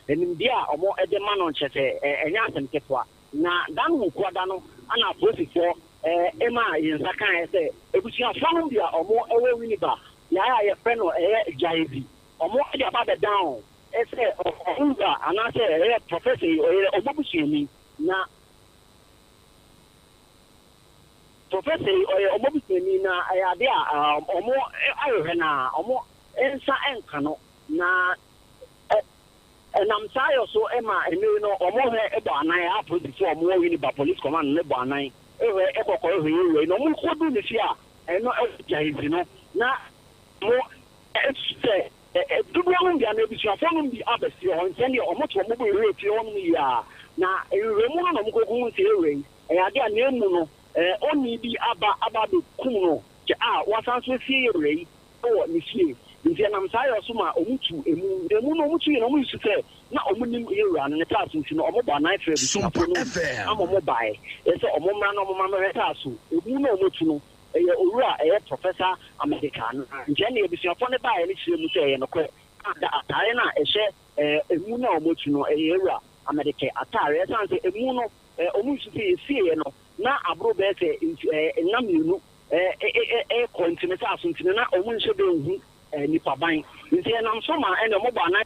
enimdia omo edema no nchete enya asemkefoa na dan hu kwada no ana posifo ema yensa kan se ebusia fanu bia omo ewe winiba ya ye fe no jaizi omo e aba be down ese onga ana se professor omobusieni na professor omobusieni na ayade a omo ayehwe na omo ensa enka no na nam sayo so ema enu no omo he ebo anan a police omo wini ba police command ne bo anan ewe ekoko ewe no mo kodu ne fia eno jaizi no na mo ese dubu no bia na ebisua fonu bi abesi ho ntene omo to omo bo ewe fi ho no ya na ewe mu no mo kogu nse ewe ade a na emu no oni bi aba be kum no wasan so fie ewe o ni fie nti nam sayo so ma omutu emu no omutu no omutu se na omunim ewe an ne taso nti no omo ba nan fe bi amomo bae ese omo mra no omo ma me taso emu no omutu no owura professor American nje na ebusuafo ne bae ne chire mu se no kwe atare na emu na omutu no owura American atare sanse emu no omutu se sie no na abro be se namienu kontinent asunti na omunhye be hu nipa ban nti nam so ma ene mo ba na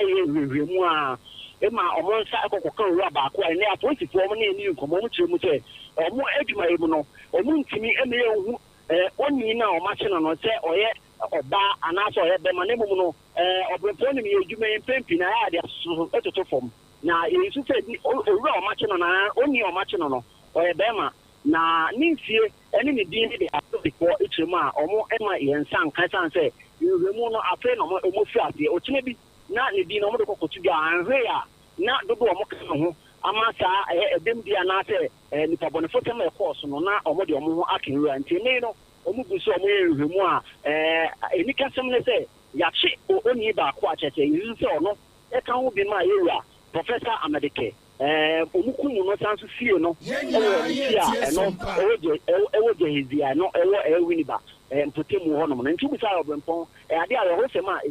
mu a ema omonsa ekokoko owura ba ko ene apolitifo mo na eni nkomo mu chire mu se omo adwuma emu no omuntimi eme hu oni na o machi no se oye oba anaso oye be ma na emu no obrepo ni me adwuma empempi na ya de so etoto fom na yesu se owura o machi no na oni o machi no oye be ma na ninfie ene ne din de apolitifo etremu a omo ema yensan kan san se yuremu no afi no omo fi ase o kine bi na ne din no mo de kokotu bi anhwe a na dodo omo kan ho amasa edem dia na se nipa bonefo tem e course no na omo de omo ho akenura nti ne no omo guso omo yuremu a enika sem ne se yachi oni ba ko acheche yizu se ono e kan ho bi ma yura professor American omukumu no sanso fie no ewo jehizia no ewo winiba mpotemu ho no nti bisa obrempon ade a ho sema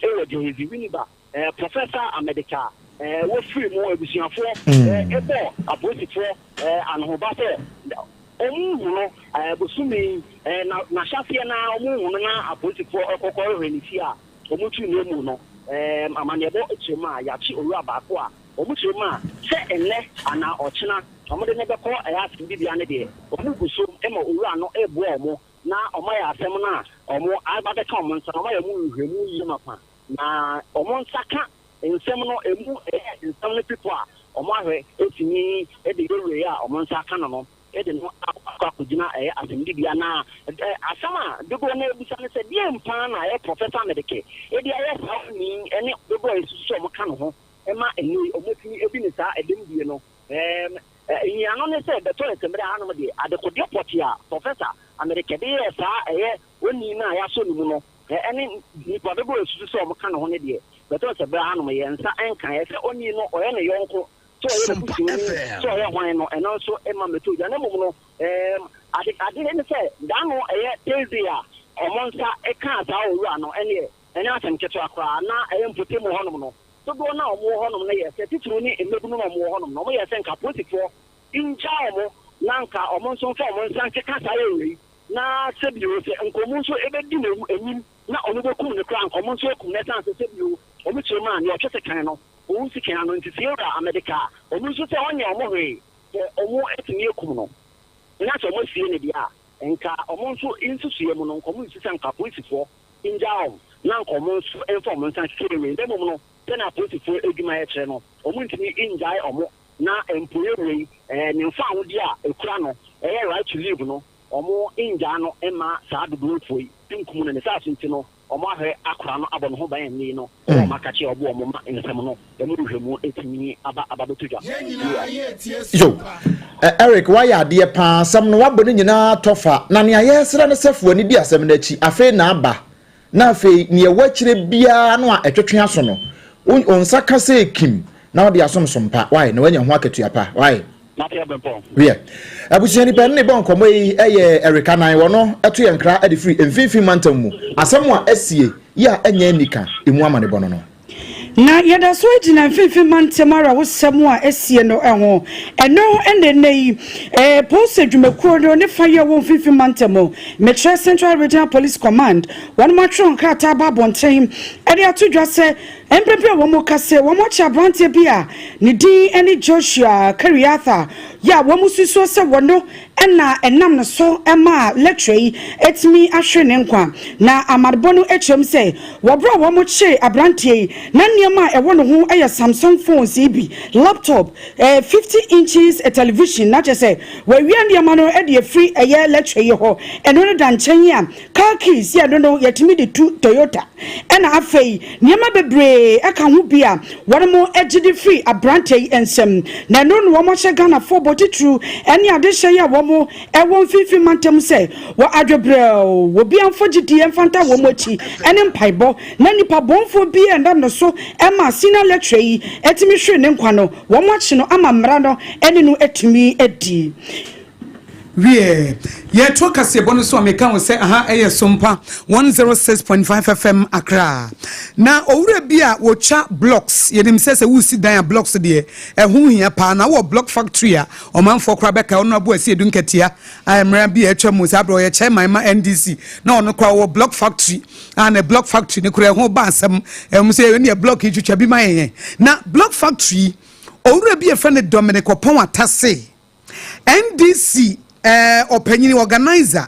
ewo jehizi winiba professor America wo free mo ebusuafo ebo aposifo anhoba se omu no bosumi na shafie na omu no na aposifo okoko ehwenisi a omutu nemu no amanebo echema yachi owura baako a omuchema se ene ana ochina omode ne beko aya bibia ne de omuguso ema owura no ebu omo na omo ya asem na omo abade ka omo nsa omo ya mu hwemu yi mapa na omo nsaka nsem no emu nsem ne people a omo ahwe etini ede yewe a omo nsaka no ede no akakugina asem bibia na asama dogo na ebusa ne se die mpa na professor Medike ede aye sa ni ene dogo esusu omo ka no ho ema eni omotini ebi ne sa edem die no ano ne se beto esemre hanom de adekode potia professor America de sa oni na ya so nimu no ene nipa bebo esusu so mo ka no ho ne de beto esemre hanom ye nsa enkan ye se oni no oye ne yonko so ye buti so ye hwan no eno so ema meto ja na mum no ade ne se da no tezia omonsa eka ta owura no ene asem keto akwa na mpotemu honom no so go na omo honom na yese tituru ni emebunu na omo honom no mo yese nka politifo incha omo na nka omo nso fa omo nsan ke kasa yewe na sebio se nkomu nso ebedi na enyim na omo bekum ne kra nkomu nso ekum ne san se sebio omo chirema ni otwese kan no owo si kan no ntisiera America omo nso se onye omo hwe omo etimi ekum no na so omo sie ne dia nka omo nso insusuye mu no nkomu nso se nka politifo inja omo na nkomu nso enfo omo nsan ke yewe ndemo no na politifo edwuma ya kire no omuntini injai omo na empoyewe ne mfa ahodi a ekura no right to live no omo inja no ema saa dodo foi tinkum no ne saa sunti no omo ahwe akura no abɔ no ho ban ni no o makachi obo omo ma nsem no emu hwemu etimi aba betudwa yo Eric why ade pa sam no wabɔ ne nyina tofa na ne ayesra ne sefo ani di asem na chi afi na aba na afi ne wachire bia no a etwetwe aso no onsa kase kim na odi asomsompa why na wanya ho aketua pa why Matia Bempon. Yeah. Abusiani pe ne bon komo yi eye Erika nan wo no eto ye nkra ade free emfifi mantam mu asem a asie ya anya nika emu amane bono no na yada so ejina fifi mantemara wo semu a esie no eho eno ene post adwumakuo no ne fire wo fifi mantemo Metro Central Regional Police Command one matron krata ba bonten ede atodwa se empepe wo mo kase wo mo cha brante bia ne din ene Joshua Kariatha ya wo mo suso se wono ena enam no so ema lecture etimi ahwe ne nkwa na amadbo no echem se wo bro wo mo che abrante na niema e wono ho eye Samsung phones ibi laptop 50 inches a television na say we niema no e de free eye lecture ye ho eno no dan chen ya car keys ya no yetimi de Toyota ena afei niema bebre e ka ho bia wono mo egide free abrante ensem na no no wo mo che Ghana for body true eni ade hye ya wo mo e won fifi mantem se wo adwebrel wo bia mfogidi emfanta wo mochi ene mpaibo na nipa bonfo bia nda no so ema senior lecturer yi etimi hwe ne nkwa no wo mochi no ama mra no ene no etimi edi ye toka se bonu so ameka wo se aha eye SOMPA 106.5 FM Accra na owura bia wo cha blocks yedim se wo si dan blocks de ehun hia pa na wo block factory a omanfo kra beka ono abo asi edun ketia amra bia etwa mu sabro ye chairman ma NDC na ono kra wo block factory and block factory ne kra ho ba asem em se ye block itwitwa bi ma yen na block factory owura bia fe ne Dominic Opon atase NDC opinion organizer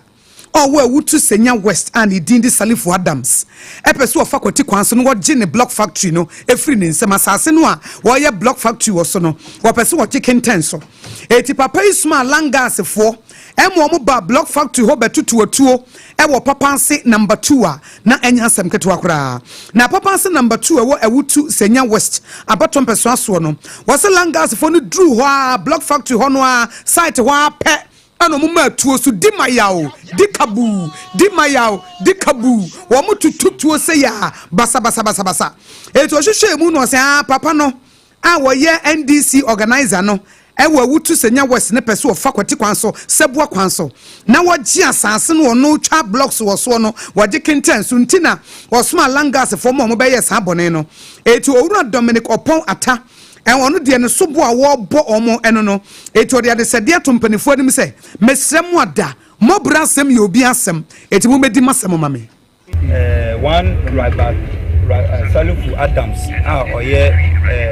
we wutu Senya West and Idindi Sarfo Adams epeso faculty kwanso no woje ne block factory no efri ne nsema asase no a wo ye block factory wo so no wo peso wo chicken tenso eti papa isma langas fo mo ba block factory ho betutu atuo wo papanse number 2 a na enya asem keto akora na papanse number 2 wo wutu Senya West abaton peso aso no wo se langas fo no drew ho a block factory ho no a site ho a pe ano muma tuo so di mayao di mayao di kabu wo mo tututuo se ya basa eto hwehwe mu no se papa no a wo ye NDC organizer no e wo wutu Senya West ne pese wo fakwati kwanso sebua kwanso na wo gi asase no no twa blocks wo so no wo gi kenten so ntina wo soma langas fo mo be yes abone no eto owura Dominic Opon ata en wonu de ne sobo a wo bo omo eno no eto de ade sede atompanifo anim se mesrem ada mo brasem ye obi asem eti mo medi masem mame one right back Sarfo Adams oye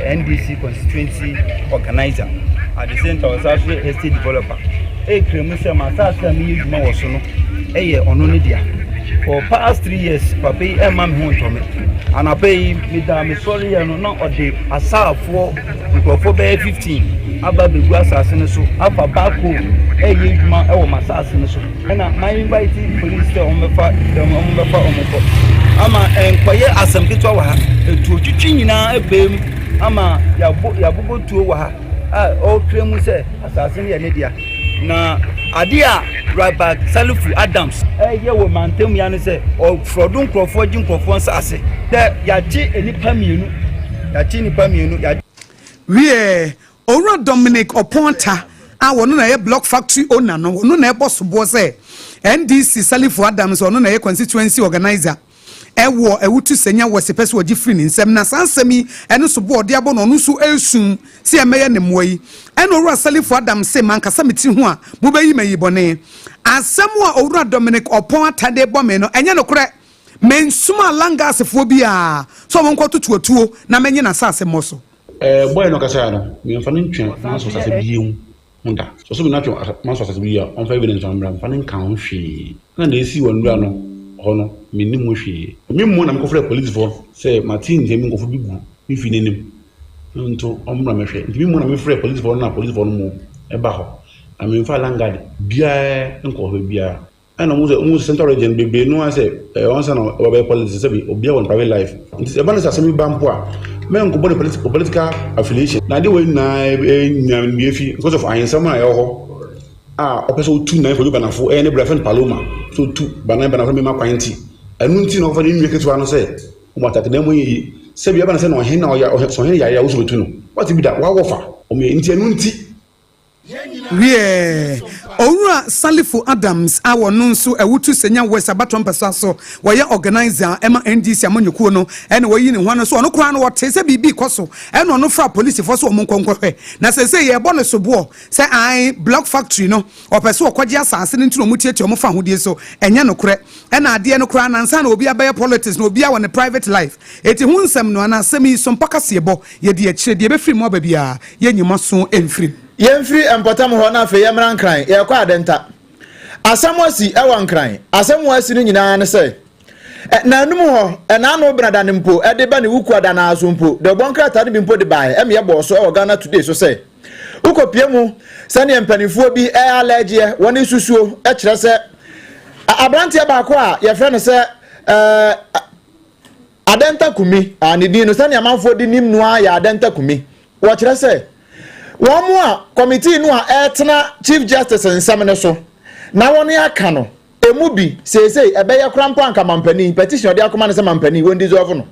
NDC constituency organizer at the center of Sarfo estate developer kremu se masasa mi yuma wo so no ono ne dia for past 3 years papa e mam ho ntome anapei me sorry no na ode asafo microphone be 15 aba begu asase ne so afa bako yuma wo masase ne so na my invite police to omefa omeko ama enkoye asem kitwa wa ha etu twitwi nyina ebem ama yabugo tuo wa ha o kremu se asase ne ne dia na adia right back Sarfo Adams ye wo mantem ya ne se o frodun krofo jin krofo nsase de yachi enipa mienu ya owura Dominic Oponta wono na ye block factory owner no wono na e boss bo se NDC Sarfo Adams wono na ye constituency organizer ewo ewutu Senya West pese wo gifri ni nsem na sansemi eno so bo ode abo no no so esum se emeye ne moyi eno owura Sarfo Adams se man kasa meti ho a mo bayi mayi bone asem a owura Dominic Opon atade bo me no enye no kore mensuma langas fo bia so mo nkoto tuatuo na menye na sase moso boy no kasa no mi mfa ntwe na so sase biye hunda so bi na twe man so sase biye on fa evidence on bra mfa nkan hwe na na esi wonura no hono minimo hwe mimmo na mkofre police for say Martin je mkofo bigu mfi nenim nto omra mehwe mimmo na mfre police for na police for no mo eba ho na mfa langard bia nkofo bia ana mu central region bebe no say once na oba police say obia won private life nti eba na sasemi bampo a men ko body political affiliation na de we na nyamiefi because of ayensama ya ho opeso 29 for banafo ne brafend Paloma so 2 banafo me makwanti anu nti no fa ni nweketo ano say o matake na mo yi se bia na say no he na o ya so he ya wo so betu no what be that wa wofa o me nti anu nti Yeah. Owura Sarfo Adams awo no nso ewutu senya West Abaton pesa so woye organizer ema NDC amanyuku no ene woyi ne hwan so ono kra no wote se bibi koso ene ono fra police for so omonkonkwohwe na se ye bo no so bo se ai block factory no opese okwaje asase ne ntino mutieti omo fa hodie so enye no kre ene ade no kra na nsa na obi abaye politics na obi awo ne private life eti hu nsem no na asem yi so mpaka se bo ye de akire de be free mo ba bia ye nyima so enfiri yemfiri empotam ho na fe yemran kran ye kwa adenta asamwasi ewan kran asamwasi no nyina ne se na anum ho na anu brada ne mpo de ba ne wuku ada na aso mpo de bonkrata ne mpo de bae em ye bo so e Ghana today so se ukopie mu se ne empanifuo bi allergy woni susuo e kire se abrante ba ko a ye fe ne se adenta kumi ani din no se ne amanfo di nim no a ya adenta kumi wo kire se Wamua committee no a etna chief justice nsamne so na woni aka no emubi sei ebeye krampo anka mampani petition de akoma ne se mampani won dissolve no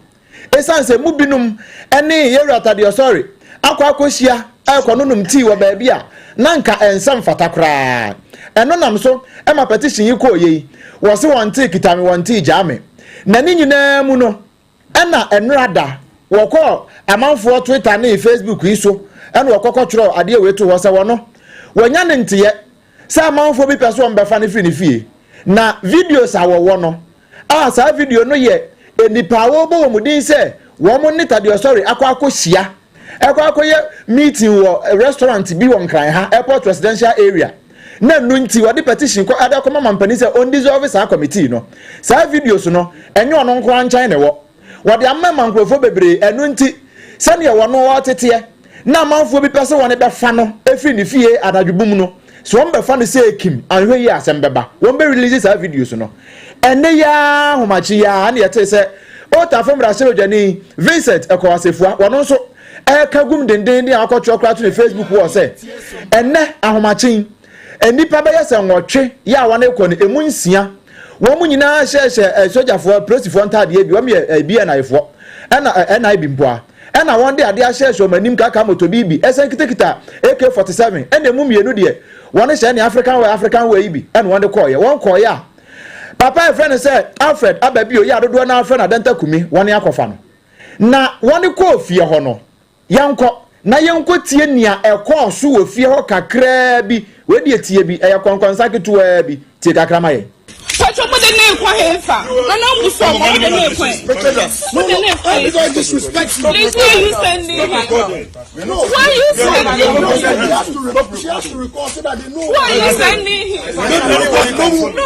esanse mubinum ene yerata de sorry akwakohia akononum tii wo ba bia na nka ensam fatakra eno nam so e ma petition yi ko yi wo se won tii kitame won tii jame na ni nyina mu no ena enrada wo ko amanfo Twitter na Facebook yi so ene okoko chiro ade wetu ho se wono wonya ne nteye se amanfo bi pese on befa ne fini fie na videos awowo no sa video no ye enipa wo bo mu din se wo mo nita de sorry akwakohia ekwakoye meeting wo restaurant bi won kran ha airport residential area na nu nti wo de petition ko ada ko mama mpani se on dissolve sa committee no sa videos no enye ono nko anchan ne wo wo de amema nkrofo bebre enu nti se ne wo no wo tete na manfo bi pese won be fa no efi ni fie adadwubum no so won be fa no se ekim anhwe yi asem beba won be release sa videos no ene ya homachi ya na yete se o ta fam raselo jani Vincent ekowasefua wono so kagum denden akotwo kra to ne Facebook wo se ene ahomachi enipa be yese nwotwe ya won ekọ ne emu nsia won mu nyina hye sojafo presifo ntade bi won bi na ifo ena ibi mpoa ena won de ade ahye so manim kaka moto bibi esen kitekita AK47 ena emu mienu de won hye ne African way ibi ena won de koye won koye a papa e friend say Alfred ababio ya dodo na Alfred adenta kumi won yakofa no na won ko fie ho no yanko na yanko tie nia ekọ so wo fie ho kakra bi we de tie bi e yakonkonsa ketua bi tie kakra maye Pacho mo de ne kwa hefa. Ana mu so mo de ne kwa. Mo de ne kwa. You don't disrespect. Please why you sending him? Why you sending him? She has to record so that they know. Why you sending him? No.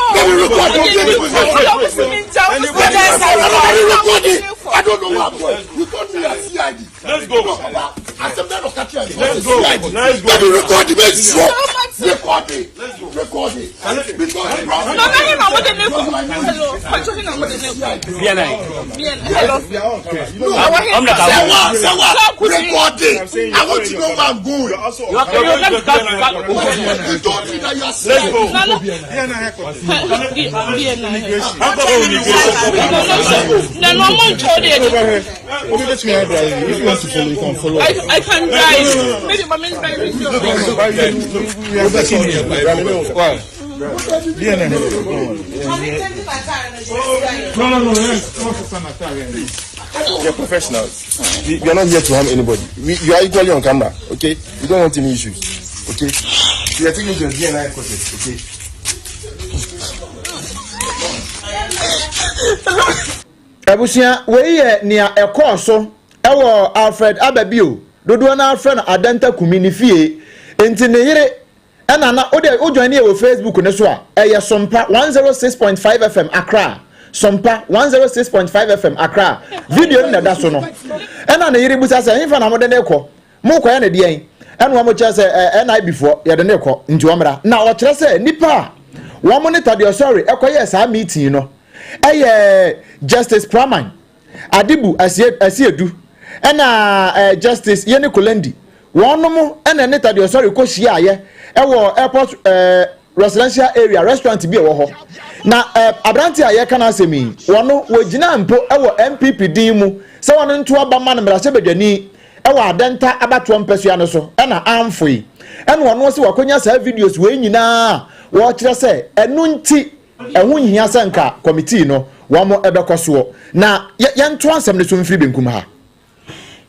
I don't know what. You told me a CID. Let's go. Let's go. Let me record the message. Record it. Record it. Because I want to know where I'm going. You told me that you are saying. If you want to follow, you can follow. I can drive. Maybe my man's driving. No. You're professionals. We are not here to harm anybody. You are equally on camera, okay? We don't want any issues, okay? We are taking your DNA process, okay? Abusia we ye nia ekọ so ewo Alfred ababio dodo na Alfred adanta kumi ni fie enti ne yire ena na o join here wo Facebook ne so a eye SOMPA 106.5 FM Accra SOMPA 106.5 FM Accra video ni da so no ena ne yire busa se hinfa na mo de ne ekọ mo kwa ya ne de yen ena mo che se ena before ya de ne ekọ nti o mra na o kire se nipa wo monitor the sorry ekọ ye sa meeting no Justice Praman Adibu asiedu ena Justice Yeni Kolendi wonomo ena neta de sorry ko hia aye ewo airport residential area restaurant bi ewo ho na abranti aye kana asemi wono wogina mpo ewo MPP din mu se wono nto aba ma na mrase badwani ewa adenta abato mpesua no so na amfoi ene ono se wakonya sa videos we nyina wo kire se enu nti ehu nhia sanka committee no wo mo ebekoso na yento ansem ne so mfiri benkum ha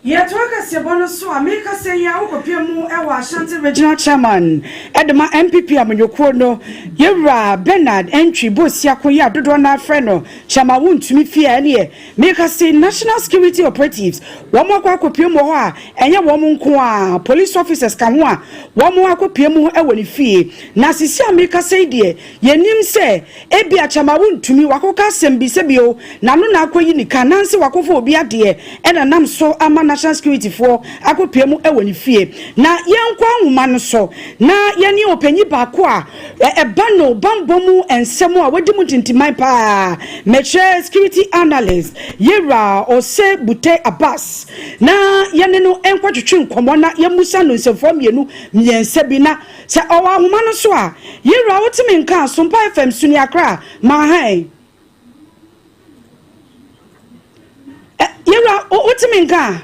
Yatoka Sebono so America say ya ukopiemu ewa Ashanti Regional Chairman Edema MPP amanyoko no Yewra Bernard entry boss yakoya dodo na freno chama wuntumi fie ne America say National Security Operatives womo akopiemu ho a enye womo nko a police officers kan ho a womo akopiemu ewo ne fie na sisi America say de yenim se ebia chama wuntumi wakoka sembi sebio na no na akoyi ni kananse wakofo obi ade ena nam so ama National Security for akopemu ewo ni fie na yenkwa nwuma no so na yeni opanyi baako a ebano bambomu ensemu a wadi mu tintimai pa meche security analyst Yera Ose Bute Abbas na yene no enkwa twetwe nkomo na yemusa no nsefo mienu miense bi na se owa nwuma no so a Yera wotimi nka SOMPA FM suni akra ma hai Yera wotimi nka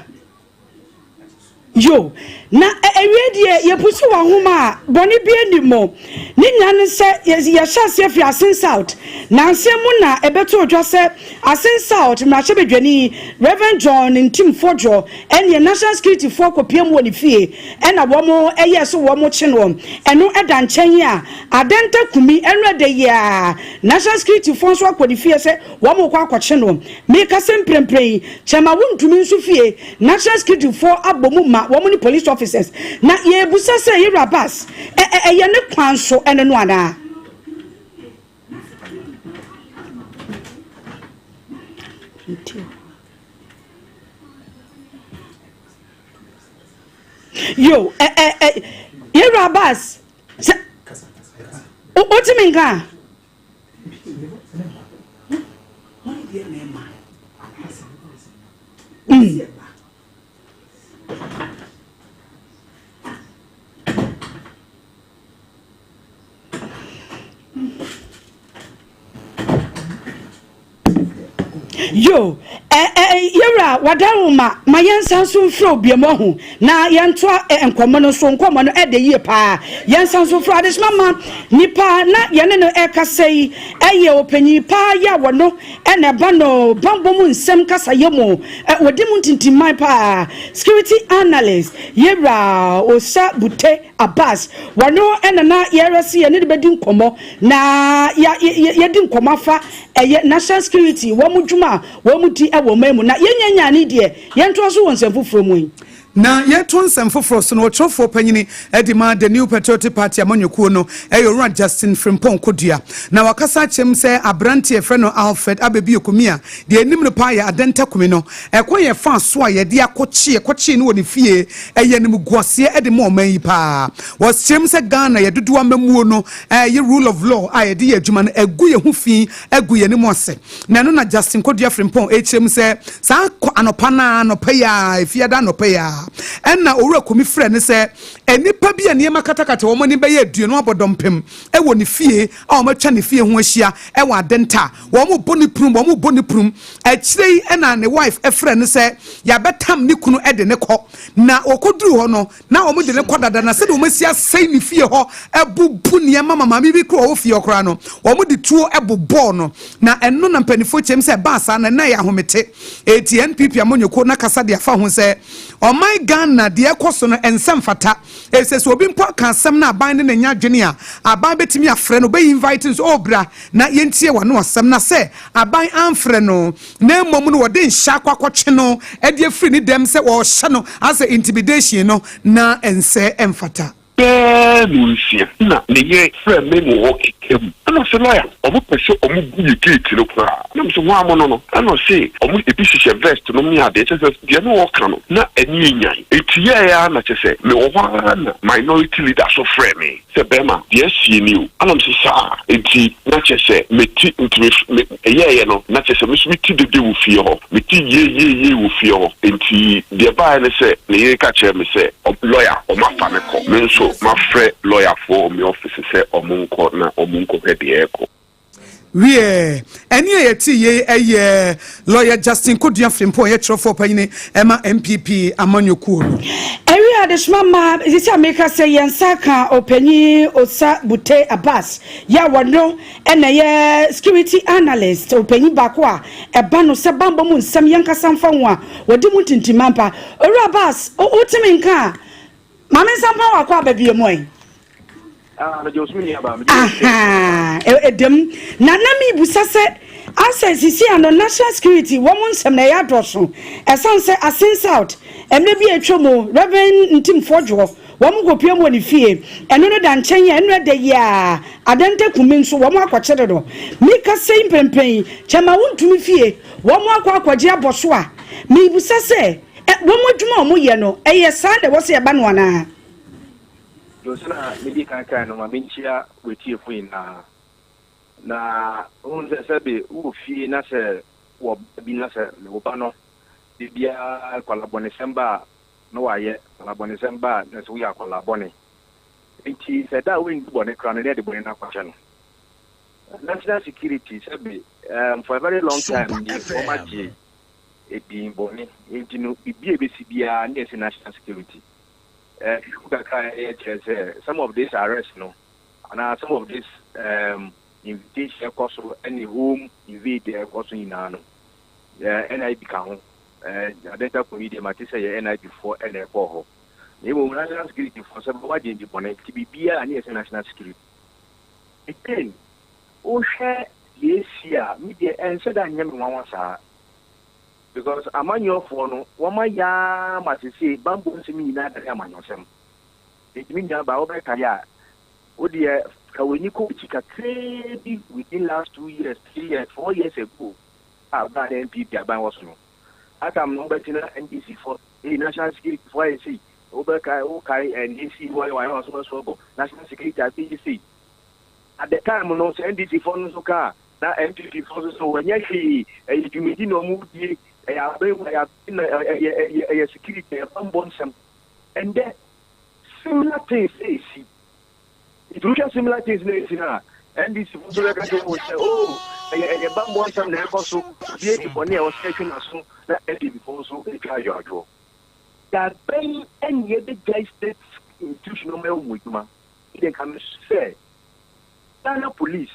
yo na ewie ye pusu wa homa boni bi enimo ni nyane se ya chance afi Asen South na nsemu na ebeto odwa se Asen South ma che bedwani Reverend John Ntim Fojo ene National Security for kopiem woni fie ena womo eye so womo che no eno eda nchen a adenta kumi enrede ya National Security for so akodi fie se womo kwa akwache no me ka semprempren chema wuntumi nso fie National Security for abomu ma womo ni police officers na ye busa se ye rabas ye ne kwanso ene no ana yo ye rabas o timinga yo Yera wadaruma mayensan so fro biemo ho na yento enkomo no so nkomo no ede yie pa yensan so fro adesmama nipa na yene no ekasei eye opanyi pa ya wono ene ba no bambom nsem kasa yemo wodi mu tintimai pa security analyst Yera Ose Bute Abbas wono ene na yera si yene de bedi nkomo na yedi nkomo fa eye National Security wo mudwuma wo mudi ewo memu na yenya ni de yento so wonsem foforo mu na yeto nsem foforo so no trofo panyini edima the new patriotic party amanyekuo no eyo Justin Frimpong Kodua na wakasa chem se abrante e freno Alfred abebi okumia de enim no pa ya adenta kumi no ekoye fa so a ye de akochie no woni fie eye nim guase ede mo man yi pa was chem se Ghana ye dodo amamuo no ye rule of law a ye de adwuma no egu ye hu fi egu ye nim ose na no na Justin Kodua Frimpong chem se sa anopa na anopa ya efia da anopa ya enna owura komi frɛ ne sɛ enipa bi aniema katakata wo mani bɛyɛ aduano abodompem ɛwɔ ne fie a wo matwa ne fie ho ahyia ɛwɔ adenta wo mo boni prum akyirei ɛna ne wife ɛfrɛ ne sɛ ya betam ne kunu ɛde ne kɔ na okoduru hɔ no na wo mo de ne kɔ dada na sɛ de wo masia sei ne fie hɔ ɛbubu niema mama bi kɔ wo fie okra no wo mo de tuo ɛbobɔ no na ɛno na mpanifo kyem sɛ baasa na ya homete NPP amonyoko na kasa de afa ho sɛ my Ghana de ekoso no ensem fata ese so obi mpo kan asem na aban ne nya dwene a aban betimi afre no be inviting so obra na yentie wa no asem na se aban amfre no na mmom no wode nhya kwakwoche no e de afri ni dem se wo hye no as intimidation no na ense emfata Lucia, na the friend memo walking. I don't say lawyer, or what person or move you gate to look for. I'm so one mono. I don't say, or move a piece of vest to know me at the just no walk not a new young. It's not to say, no one minority leader so friend me. Say, Bema, yes, you knew. I don't say, sir, it's not just say, me tea into a no, not just a miss me tea the day with you, me tea ye with you, and tea, the buy and say, the catch me say, lawyer or my family. So my friend lawyer for me office say omunko na omunko pe de eko wie eni yeti ye lawyer Justin Kodua Frimpo ye trofo panyine ema MPP amanyoku no area de shmama isi America say yensaka opanyi osa bute Abbas ya wono ena ye security analyst opanyi bako a eba no se bambo mu nsam yankasa mfa ho a wodi mu tintimampa ora Abbas o timi nka mame sampa wakwa babie moy edem na mi busase access isi ano national security woman sem na ya doso esanse asin out emre bi atwomo reverend ntim fodwo wom kopia mo ni fie eno no da nchen ya eno de ya adante kumi nso wom akwakye do mi ka sei pempen chema wontumi fie wom akwakwaje aboso a mi busase wom adwuma mo ye no eye san de wo se eba no ana Josena midi kankan no mabenchia wetie fui na unze sebe ufi na se wo bi na se wo ba no bibia kwalabone semba no waye kwalabone semba na se wo ya kwalabone enti se da we ndu bone kra no de bone na kwahye no national security sebe for a very long time the former G e bone enti no bibia be sibia na national security some of these arrests, no, and some of this invitation also any home invade their also in ano. NIB can identify comedian Matisa NIB before NIB. They will national security for some what in the bonnet to be beer and yes, national security. Again, oh, share yes, yeah, media and said I never want because among your phone, one ya must say, bamboo to me not a man yourself. It means about over Kaya. Oh, dear, when you coach crazy within last 2 years, 3 years, 4 years ago, about NPP, I was no. I am no better NDC for a national security for I see. Over Kai and DC, why I was so national security at PDC. At the time, no NDC for no car, that NPP for so when you see, no move. I have been a security, a bamboo, and then similar things. It looks at similar things now, and this is oh, a bamboo, some also created for near station as soon that before so they try your draw. That paying any other guy state institutional with ma, they can say, Ghana police.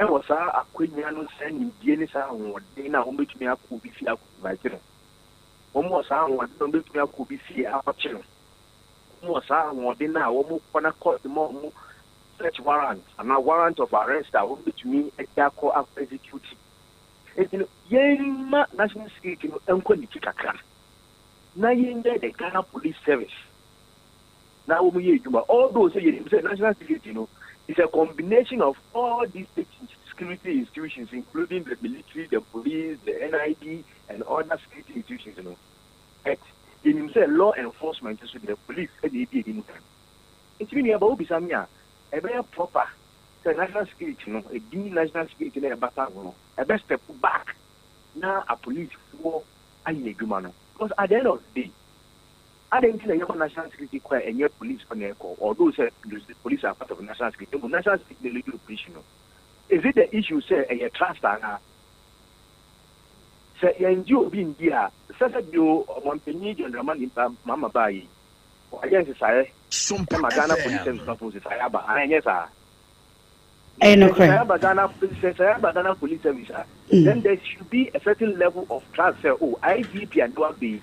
I was a queen sending DNA sound, they now make me up who be fear by dinner. Almost someone don't make me up who be fear our children. Almost someone they now almost want to call the more search warrant and a warrant of arrest that will be to me a darko after executing. It's in national security and quality. Now you in the Ghana police service. Now we all those national security, it's a combination of all these security institutions, including the military, the police, the NID, and other security institutions. In himself, law enforcement is the police and the AD. It's really about Bisamia, a very proper national security, a deep national security, a battle, a best step back. Now, a police for a human. Because at the end of the day, I don't think the national security require any police on their call, although the police are part of national security. But national security legal operation. Is it the issue, say, a trust? Say, you being there, such a you one penny and man in Mama Bay. Against say, SOMPA Ghana police service supposed to say, and yes, sir. Ghana police service. Then there should be a certain level of trust. Oh, IGP and what be.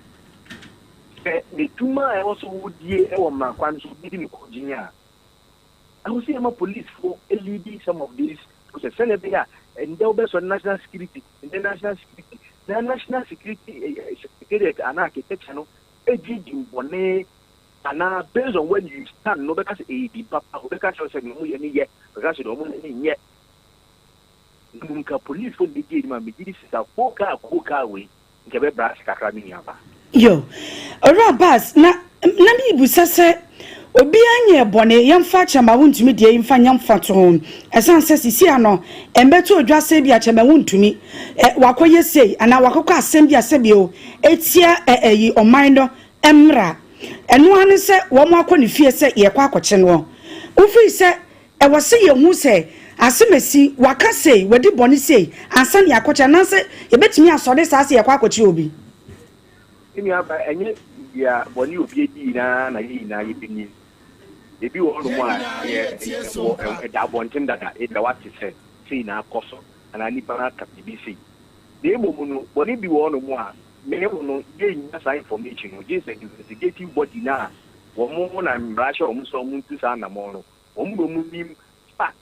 The tumor I also would ye or my quan so beating Virginia. I will see my police for LED some of these to send it there and they'll be on national security, international security, the national security secretariat and architecture, a judging one and based on when you stand, no because a papa, because you're saying yet, because you don't want any yet. Police for the game, my this is a poker way. Yo, Rabas, na mi busase obi anye bone yemfa chama wontumi de yemfa nyamfa to esan se sisi ano embeto odwase bia chama wontumi wakoye sei ana wakokọ asem bia se bio etia yi oman no emra eno ane se wo mo akọ ne fie se ye kwa akọche no ufi se e wose ye hu se asemesi waka sei wedi boni sei ansa ne akocha na se yebetimi asode sa se yakwa akochi obi imi aba enye ya boni obi edi na yi na yebini ebi wo no mo a ye da bontin da e da what say sei na akoso ana ni para ka bi sei de mo no boni bi wo no mo a me no ye nya sa information no je say investigative body na wo mo na mbrasha o mo so mo ntu sa na mo no o mo mo nim fact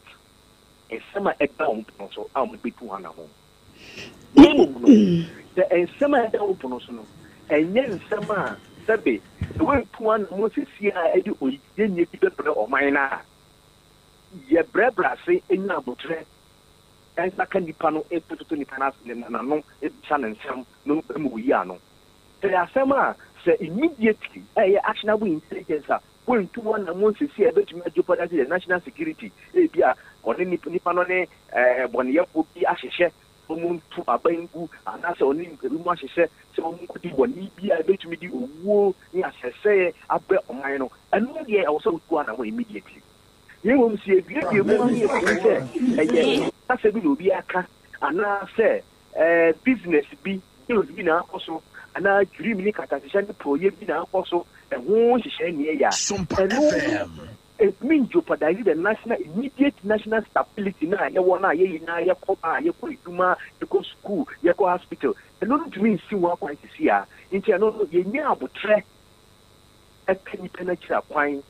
esema eta o mo so a mo betu ha na mo mo no the esema eta o mo so no enye nsema sabe the way to one mo se sia edi o ye nye bi bebre o man na ye brebra se enya abotre ensa kan nipa no etutu nipa na no e cha na nsem no mu yi ano the asema se immediately actionable intelligence when to one among the see about to jeopardize the national security bia oni nipa no ne boniye ko bi ahihye omun to abangu anase oni nkabi mu ahihye se omun ko di boni bia betumi di owuo ni asese abe oman no anu de e wo so to one immediately ye wo msi ebie mu ni e ase bi lo bi aka anase business bi na akoso ana dream ni katasishan project bi na akoso ehun hihye ni ya it means jeopardize the national immediate national stability na ye wona ye na ye ko ba ye ko iduma ye ko school ye ko hospital and no to mean see one point see ya into no ye nya abotre ekani penachira kwan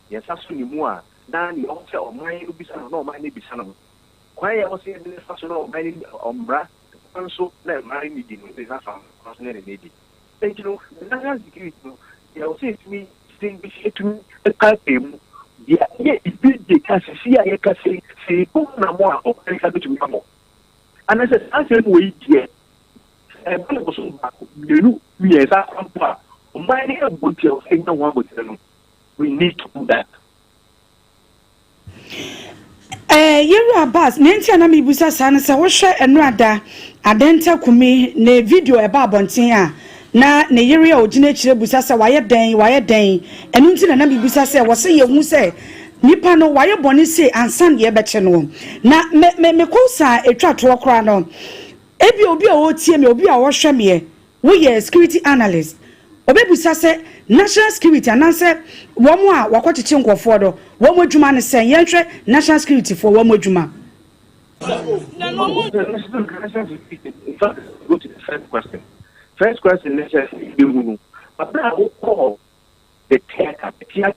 ye saso ni mu a na ni o se o man obisa no o man ni bisa no kwan ye o se ni saso no o man ni ombra so na man ni di no be na fa na ne di and you know the national security no ye o se me distinguish to a time yeah it the case see ya case se ko na mo a o kan ka do mi mo and I said I said we die e ba ko so ba ko denu mi e sa ampa o man ni e bo ti o se na wa bo ti no we need to do that Yeru Abbas nenti na mi busa sana se wo hwe enu ada adenta kumi na video e ba abonten a na ne yere a ogina kire busa se waye den enu nti na mi busa se wo se ye hu se nipa no waye boni se ansan ye beche no na me ko sa etwa to okra no ebi obi a wo tie me obi a wo hwe me wo ye security analyst obebusa se national security ananse wo mo a wakochichi nkofo do wo mo adwuma ne sen yenhwe national security for wo mo adwuma go to the first question necessarily be who but now we call the theater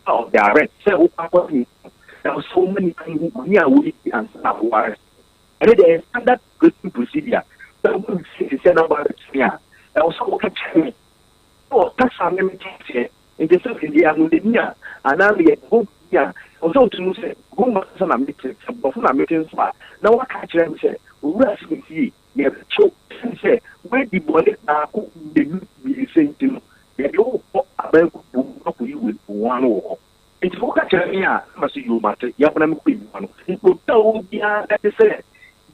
of the arrest say who there was so many things here we and staff arrest and the standard procedure so we say number here there was so much time oh that's how many things in the second year and now we go here also to say go back to na meeting but na meeting so now what catch them say we are see yeah choke say where the body na ko the be saying to you go about ko you with one or it's for catch me ah must you matter ya na me ko one ko tawo dia that say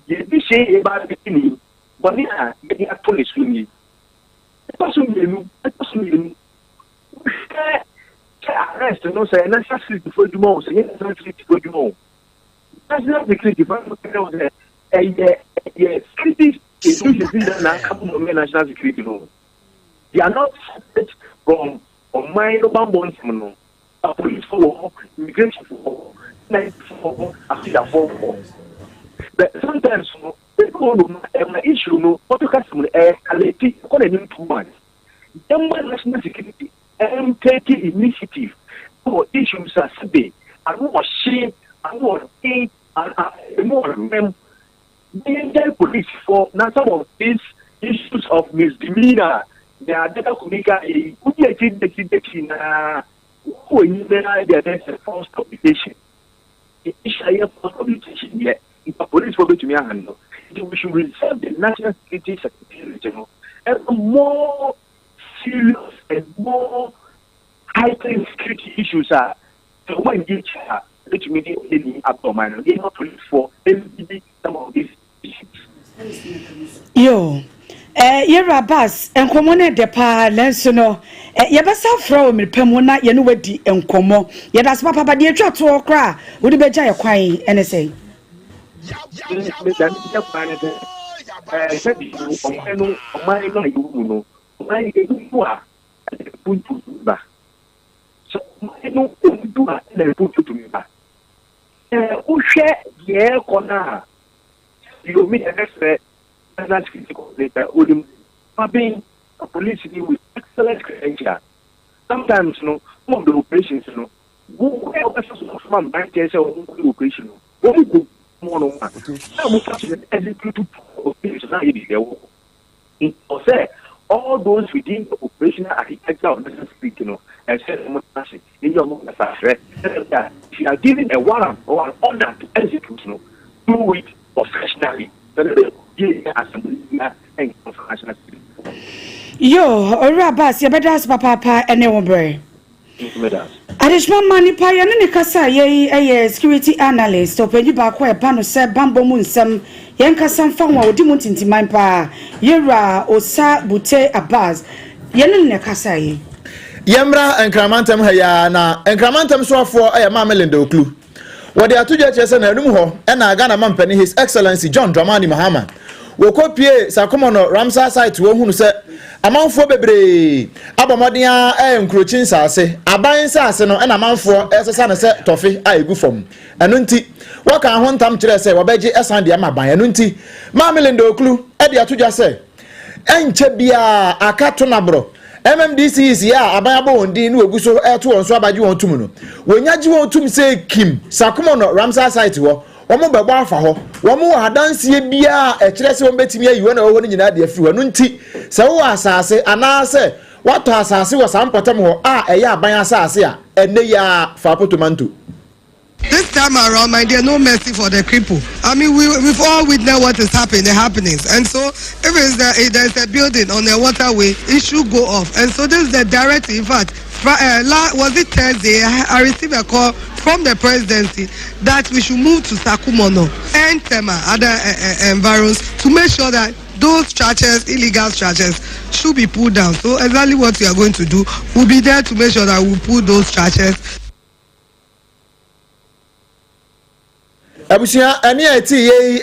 ye bi say e ba bi ni body ah ye police ni person you arrest no say national security for the most national security for the most national security for the security is na couple of national security no they are not separate from on my urban no police for immigration for after for but sometimes people no issue no what you can say escalate ko na nim too much them national security taking initiative for issues as today and what shame and what hate and more them the police for now some of these issues of misdemeanor they are data communicate na who is there there's a false publication it is a false publication here if the police for to me handle we should reserve the national security secretary general and more serious and more heightened security issues are so when you check which media any abdominal they not police for some of these issues yo Yeru Abbas enkomo ne de pa lenso no ye besa fra me pemu na ye no wadi enkomo ye das papa de atwa to okra wo de beja ye kwan ene sei You meet an expert as critical later, being a police with excellent credentials. Sometimes, some of the operations, who help us from bank operation. What we do more on one. Executive operation. All those within the operational architecture of business speak, and said, in your moment, if you are given a warrant or an order to execute, do it professionally. Yo, Rabas, you better ask Papa and no brain. Additional money pay and any cassa, ye, security analyst, open you back where Pano said Bambo Moon some Yankasam Fang or Dimut into my pa, Yera or Sa Bute Abaz, Yenin Casai. Yamra and Cramantum Hayana and Cramantum so for a mamelindo clue. What they are two judges and a room and I got a man penny His Excellency John Dramani Mahama. We copy Sakomono Ramsar site to who said among for bebre Abamodia and Cruchin Sase, Abayan Saseno and among for as a son set toffee I go from. Anunti, what can one time to say, Wabeji Asandi Ama by Anunti, Mamelindo clue, Edia to just say. Enchebia a catonabro. MMDC is here, Abayabo and Dean will go so air to on Swabaju on Tumuno. When Yaji to say Kim, Sakumono, Ramsar site war, or more by Wafaho, one more had done see Bia, a Chelsea on Betty, you went over in United few Nunti. So as I say, and I say, what has I see was some Potamo, a ya by Asasia, and they are Fapotumantu. This time around, my dear, no mercy for the cripple. I mean, we've all witnessed what is happening, the happenings. And so, if there's a building on the waterway, it should go off. And so, this is the directive. In fact, was it Thursday? I received a call from the presidency that we should move to Sakumono and Tema, other environs, to make sure that those churches, illegal churches, should be pulled down. So, exactly what we are going to do, we'll be there to make sure that we pull those churches. Abusia ani ati ye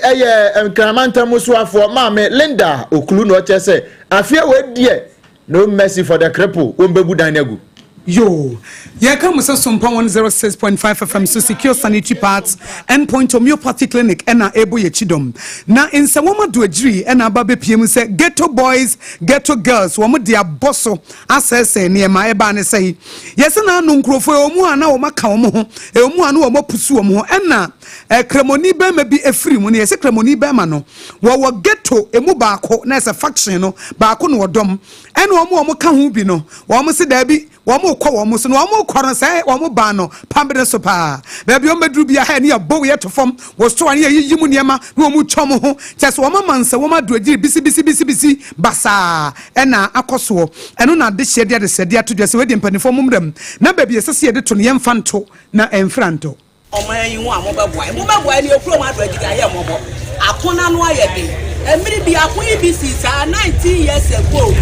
Cramanta Muswa for Mame Linda Okulu no chese afia we die no mercy for the cripple wombebu danegu. Yo, yeah, come with SOMPA 106.5 FM, so secure sanitary parts, endpoint homeopathy clinic, and a able yechidom. Now, in Sawama do a G, and a baby PM say, ghetto boys, ghetto girls, one dear bosso, as say near my banner say, yes, and I know for Omuana or Macamo, Omuano or Mopusuamo, and now a cremoni bear may be a free money, as a cremoni bearmano. Well, ghetto, a mubako, nice a faction, Bakun or dom, and one more Camubino, one say there be. Wamo kwa wamo so wamo kwa say wamo ba no pambere so pa ba bi o medru bia ha ne abo ye to fom wo so ane yi mu niema na omu twom ho chese wamo mansa wamo aduagiri bisi basa ena akoso eno na de hye de sede ato dwese we de mpanifo mumram na ba bi esese ye de to ne yemfanto na enfranto oman yi hu amobeboa ni okuro ma aduagiri aye mobo akona no ayede emiri bi akoyi bisi sa 19 years ago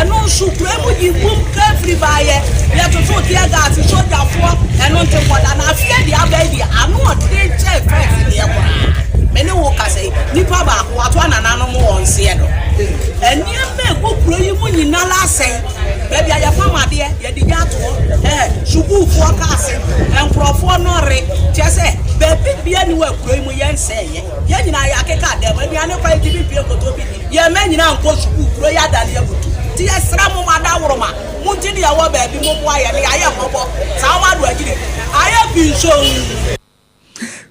eno shukru emu di boom every buyer ya to tear gas show da for eno nte kwada na afie di abedi anu ode che first di ekwa mene wo ka say nipa ba ko ato anana no mo wonse e do eni eme kokuro yi mu nyina la sen baby ya famade ye di gato shuku fo ka sen enkrofo no re che say baby bia ni wa kuro yi mu ye nse ye nyina ya keka de baby ane kwa di bi ko to bi ye me nyina nko shuku kuro ya da le butu ti esra mo mada woroma munti dia wo baby mo bo aye le aye mobo sa ma do agire aye bi so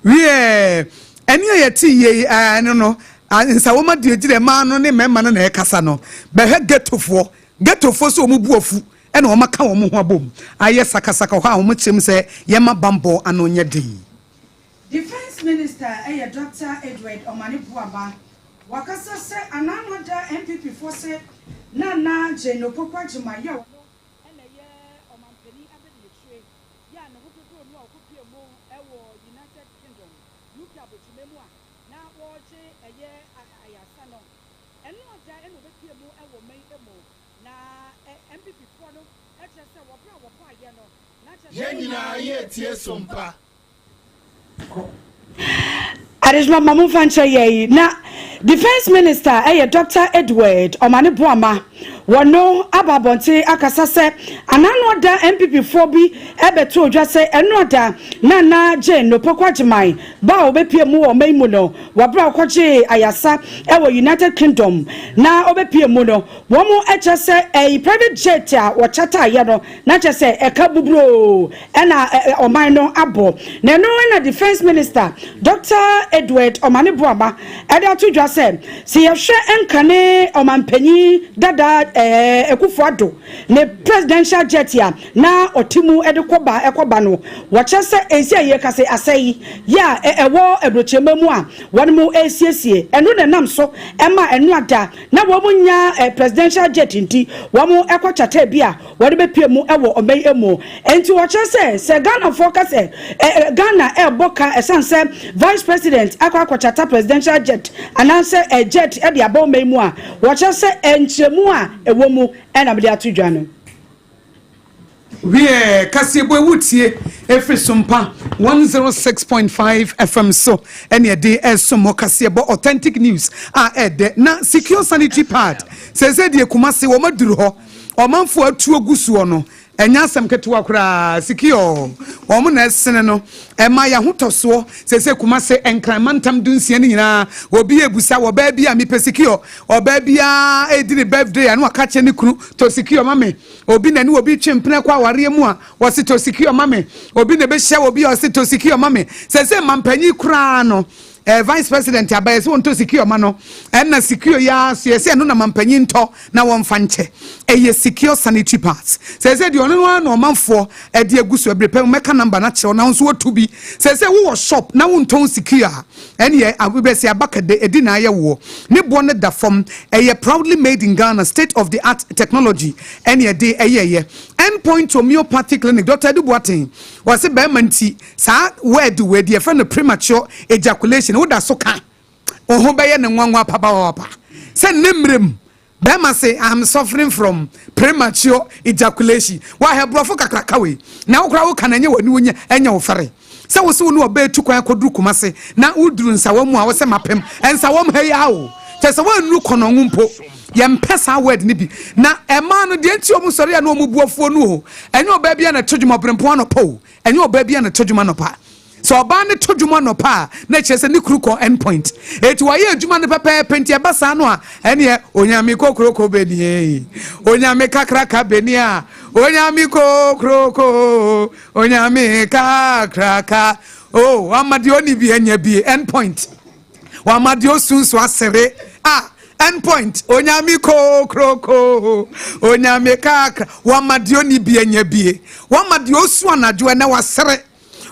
we eni ayeti ye no nsa wo ma de agire ma no ne mema no na e kasa no be he getofo so mu buofu e na o maka wo mo ho abom aye sakasaka ho a wo chem se ye ma bambo anonya din. Defense Minister Dr. Edward Omani Buaba wakasa se ananoda MPP for se na Jeno Papa Juma yo ene ye omampeni abedietre ya no hododo no okopie mo ewo United Kingdom UK abotumemu a na woje eye ayasa no eno oja eno obepie mo ewo men emo na MPP for no eche se wo bra wo pa ye no na che ye nyina ye tie sompa Additional Mamu Fancha ye na Defense Minister Dr. Edward Omane Boama wano ababonte akasa se anano da MPP 4B ebeto odwa se eno da na je no pokwajiman ba obepie mu o meimu no wabra okwaje ayasa ewo United Kingdom na obepie mu no wo mu eche se private jet a wo chata ye no na che se eka bubro ena oman no abo na no na Defense Minister Dr. Edward Omane Boama eda to odwa se si yehwe enkane omanpanyi dada ekufuado ne presidential jet ya na otimu ekoba no wachese esi aye kase asai ya ewo ebrochememu a wonmu esiesie enu ne nam so ema enu ada na wo munya presidential jet nti wo mu ekochata bia wo de bepiemu ewo omei emu enti wachese se Ghana focus Ghana boka esanse vice president akochata presidential jet ananse jet e dia ba omei mu a wachese enchemu a ewomu ena mede atudwano we kasiebo ewutie every SOMPA 106.5 FM so ene de esomo kasiebo authentic news ede na secure sanitary pad seze de kumase wo maduru ho omanfo atu ogusuo no enya asem ketewa kura sikio omo na esene no ema ya hotoso sese kumase enkranmantam dunsia ni nyina obi ebusa wo ba bia mi pesikio oba bia ediri birthday anu aka che ni kunu to sikio mame obi na ni obi twempena kwa ware mu a wo se to sikio mame obi na be hye obi o se to sikio mame sese mampanyi kura no vice president abaye so onto secure ma no na secure ya so yese no na mampanyi nto na won fanche eye secure sanitary pads sese de ono no na omanfo de agusu ebrepem meka number na che na nso otu bi sese wo shop na won ton secure ene abubesi abakade edi na ye wo ne bo ne da form eye proudly made in Ghana, state of the art technology ene de eye endpoint homeopathic clinic. Dr. Dubuatin was a bemanti sa word where the friend premature ejaculation would so can or hobay and one papa send nemrem Bema say I'm suffering from premature ejaculation. Why have Brofoka Krakawi? Now crowd can any and your ferry. So was soon obey to Kwakodu Kumase. Now Udrun Sawamu was a mapem and Sawam hey how. There's a one look on umpo. Yam pesa word nibi. Na a man the entio musaria no mubuafo no. And your baby and a chojuma brempuano po. And your baby and a chojuma pa. So abane tojuma no pa na chese ni kruko endpoint etu waye adwuma ne papa penti abasa no a ene onyame kokroko beni e onyame kakraka beni a onyame kokroko onyame kakraka oh amade oni bi anya bi endpoint wa amade osunso asere endpoint onyame kokroko onyame kakra wa amade oni bi anya bi wa amade osu anadwo na wasere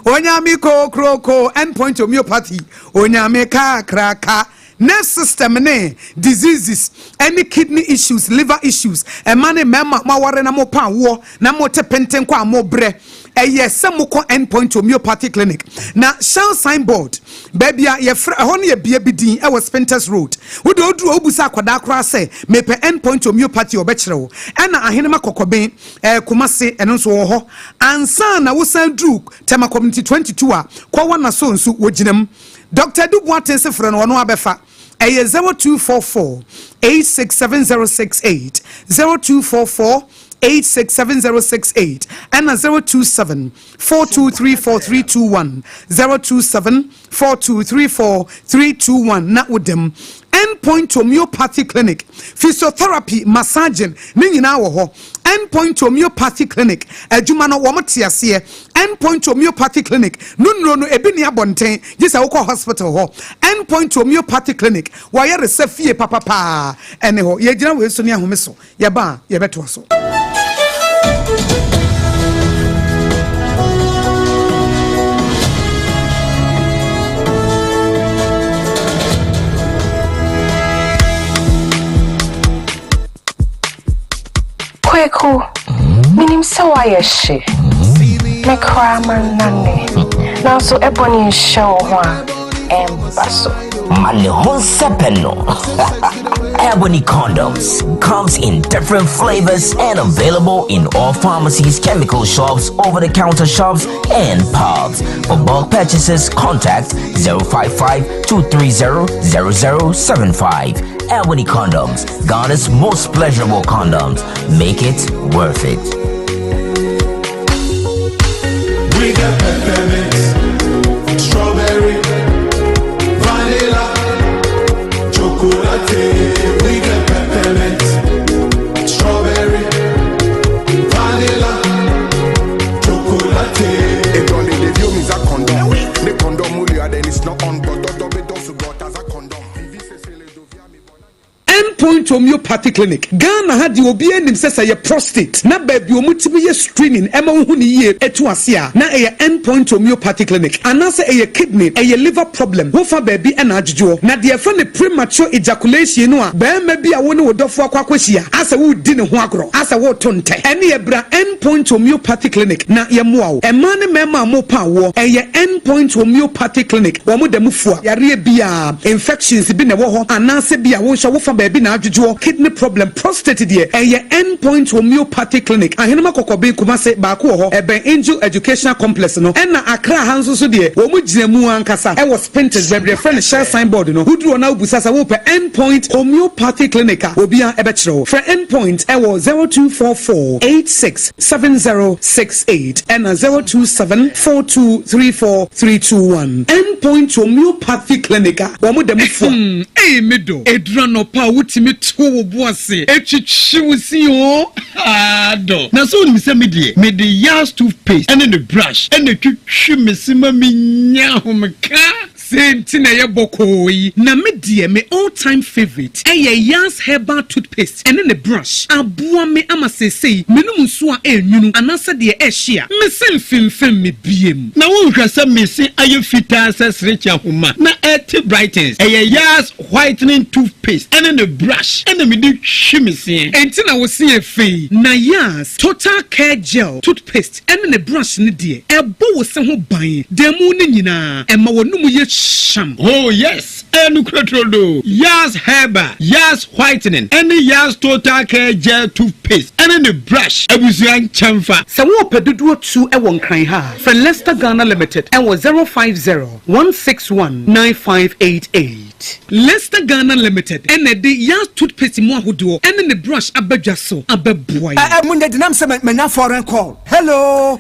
onyame kokroko endpoint homeopathy onyame kakraka nerve system ne diseases any kidney issues liver issues emane mema maware na mo pa wo na mo tepenten kwa mo bre yes semoko endpoint homeopathy clinic na shell signboard baby ye hon ye bia bidin e was Spenters Road wo do odu obusa akwada akra se mepe endpoint homeopathy obekere wo ena ahenema kokoben kumase eno so wo ho ansa na wo san dru tema community 22 a kwa wana so nsu wojinam Dr. Dubuatin se frɛ no no abefa 0244 867068 0244 867068 and 027 4234 027 4234 321 na udem endpoint homeopathy clinic physiotherapy massaging ni nyina wo ho endpoint homeopathy clinic adwuma no wo mtiase endpoint homeopathy clinic nunro no ebi ni abonten gisa wo hospital ho endpoint homeopathy clinic wa yare safie papa ene ho ye gina we so ni ahome so ye ba ye beto so Kweku, minim sawa yeshe. Me kraman nane. Now so ebony show one embasso. Male hon sepeno. Ebony Condoms comes in different flavors and available in all pharmacies, chemical shops, over-the-counter shops, and pubs. For bulk purchases, contact 055-230-0075. Ebony Condoms, Ghana's most pleasurable condoms. Make it worth it. We got peppermint, strawberry, vanilla, chocolate. We got peppermint, strawberry, vanilla, chocolate. Et on les vieux mis à condom. Les condoms then it's not on but as a condom. Endpoint Homeopathy Clinic. Ghana had the obi enim say your prostate. Na baby omutimi ye screening ema hu ni ye etu asia. Na e Endpoint Homeopathy Clinic. Anase e kidney, e liver problem. Wo fa baby ena adjujo. Na de fa ne premature ejaculation no a ba ma bi a wo ne wodofo akwakwahia. Asa wo di ne ho agro. Asa wo tonte. Ene ye bra Endpoint Homeopathy Clinic. Na ye moa wo. E ma ne mema mo pa wo. E ye Endpoint Homeopathy Clinic. Wo mo da mufua. Yare bia infections bi ne wo ho. Anase bia wo hwa wo fa baby na adjujo. Kidney problem, prostate dear, a Endpoint Homeopathy Clinic. Ahenema kokobe kumase baako ho ebe Angel Educational Complex no. Ena Accra hanso so dear, wo mu gyinamu ankasa. E was painted bebre friend share signboard no. Wudru na ubusasa wo pe Endpoint Homeopathy Clinic. Obi an ebe chiro. For Endpoint e wo 0244867068 and 0274234321. Endpoint Homeopathy Clinic. Wo mu dem fo. Eh medo. Edrano pa wutimi to boase. Echichiwusi o. Ado. Na so ni se me de yas toothpaste and the brush and the twitwimesima minya homka. Same na ye bokoi. Na me me all-time favorite. Eye Yas herbal toothpaste and then the brush. Abua me ama say me no nso a enwunu anasa de ehia. Me selfim me biem. Na wo hwa se me se aye fita access rich ahoma. Na eti brightens. Eye Yas whitening toothpaste and then the brush. And me de hwimese. Enti na wo se efe. Na Yas total care gel toothpaste and then the brush ni de. Ebo wo se ho ban. Demu ni nyina. Ema wo numu ye sham. Oh yes, and Crotrodo, Yas Herba, Yas Whitening, and the Yas Total Care Gel Toothpaste, and then the brush. I was young chamfa. So we pedudu to a one kind ha. For Leicester Ghana Limited, and was 050-161-9588. Leicester Ghana Limited, and the Yas Toothpaste mo hudo, and then the brush abejaso abeboy. Munde dinam se mena foreign call. Hello,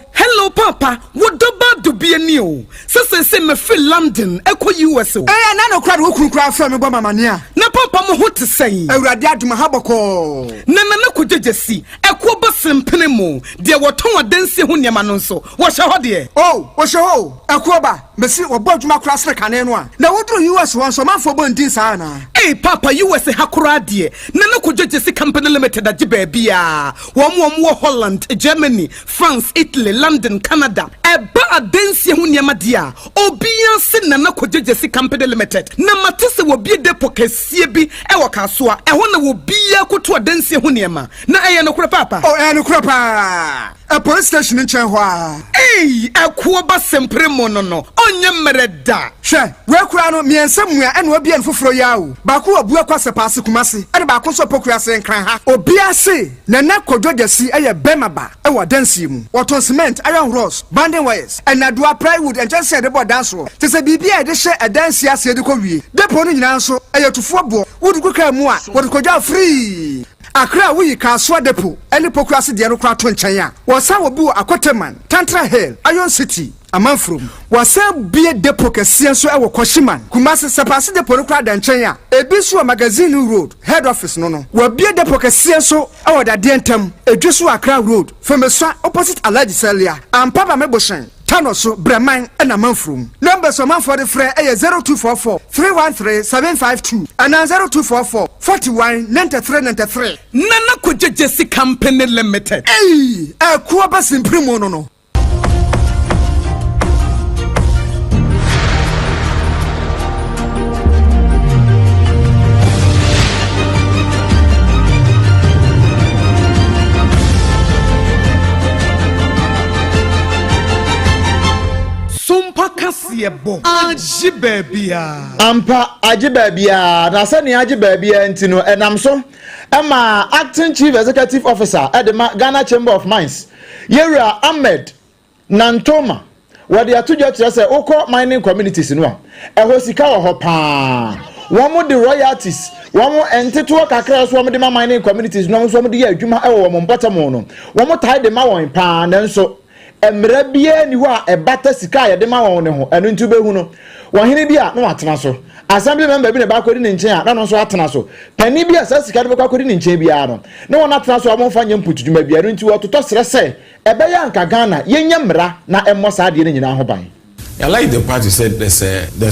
Papa. What do be a new? So say me feel London. Eko US. Na no crowd who crowd from me bo mamania. Na papa mo what to say? Awurade aduma haboko. Na ko jejesi. Eko ba sempene mo. De woton adansi ho niam no so. Wo hye ho de. Oh, wo hye ho. Eko ba, mesi wo bo aduma kra sre kane no a. Na wo do US won so manfo bo ndin sa na. Hey papa, US hakura de. Na ko jejesi company limited agi ba bia. Wo Holland, Germany, France, Italy, London, Canada. Eba adansi ho niam dia. Obian se na ko jejesi company limited. Na matese wo bie depo kesie bi e wo kasoa. E ho na wo bia koto adansi ho niam. Na eye no kura papa. Oh, eye no kura pa. A police station in Chenhua. Hey, ekuo ba sempre mo no. Onye mereda. Hwe, we kura no miensamua ene obi en foforo yawo. Ba ko abu akwase paase kumase. Ene ba ko so pokura se nkran ha. Obi ase na kodwogesi eye bemaba e wo dansi mu. Woton cement, iron rods, banding wires, and adua plywood and just said about dance roll. Te se bibia e de hye adansi ase de ko wie. Depo no nyina nso eye tufo bo. Wodu ko ka mu a, wodu ko ja free. Accra we Kaswa Depo, any pokrasi de Anokra Tonchaya, was our boo Aquateman, Tantra Hill, Iron City, a man from was a beer depo Cassianso our Koshiman, Kumasa Sapasi de Porokra Danchaya, a Biswa Magazine Road, head office no, were beer depo Cassianso, our Dadientum, a Joshua Accra Road, from a side opposite Aladi Celia, and Papa Meboshan. Tanoso, Breman, and a man from. Numbers of man for the fray 0244 313 752 and 0244 41 93 93. Nana could Jesse Company Limited. Hey, a Kuabas in Primono. SOMPA Asiebo Ajibebia Ampa Ajibebia na se ni Ajibebia ntino enam so ema acting chief executive officer at the Ghana Chamber of Mines Yera Ahmed Nantoma wade atojo kire se ukọ mining communities no a ehosika wo ho pa womo the royalties womo entito kakra so womo the mining communities no so womo the adwuma ewo womo mpotamo no womo tie de ma won pa nanso emra bia ni ho a ebata sika ye de ma won ne ho enu ntu behu no wohene bia no atena so assembly member bi ne ba kodi ne nchen a no so atena so pani bia sa sika de ba kodi ne nchen bia no ne wona atena so womo fa nyam putudwuma bia enu ntu wototo sere se ebeya nka Ghana yenya mra na emmo sa de ne nyina ho ban. I like the part you said there's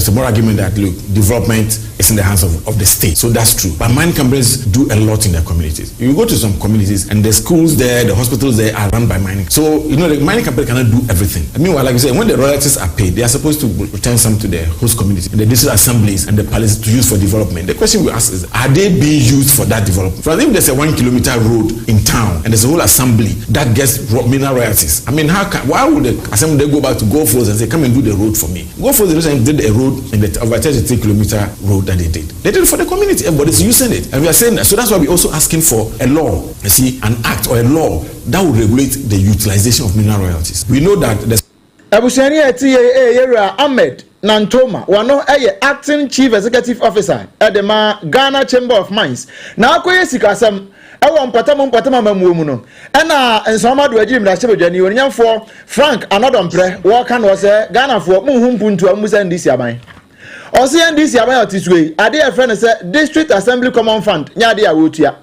a more argument that look, development is in the hands of the state. So that's true. But mining companies do a lot in their communities. You go to some communities and the schools there, the hospitals there are run by mining. So, you know, the mining company cannot do everything. I mean, like you said, when the royalties are paid, they are supposed to return some to the host community, and the district assemblies and the palaces to use for development. The question we ask is, are they being used for that development? For example, there's a 1 kilometer road in town and there's a whole assembly that gets mineral royalties. I mean, why would the assembly go back to Go Flows and say, come and do the road for me? Go for the reason did a road in the over 33 kilometer road that they did. They did it for the community. Everybody's using it, and we are saying that. So that's why we're also asking for a law, you see, an act or a law that will regulate the utilization of mineral royalties. We know that the Abushani Yera Ahmed Nantoma wano acting chief executive officer at the Ghana Chamber of Mines. Now akoye sikasam ewo mpatama mamuomu no ena ensoma do agim na chebejani onyamfo Frank Anodompre wo kan wo se Ghana fo muhumpuntu amusa ndisi aban o se ndisi aban otiswe ade e friend se district assembly common fund nyaade a wotua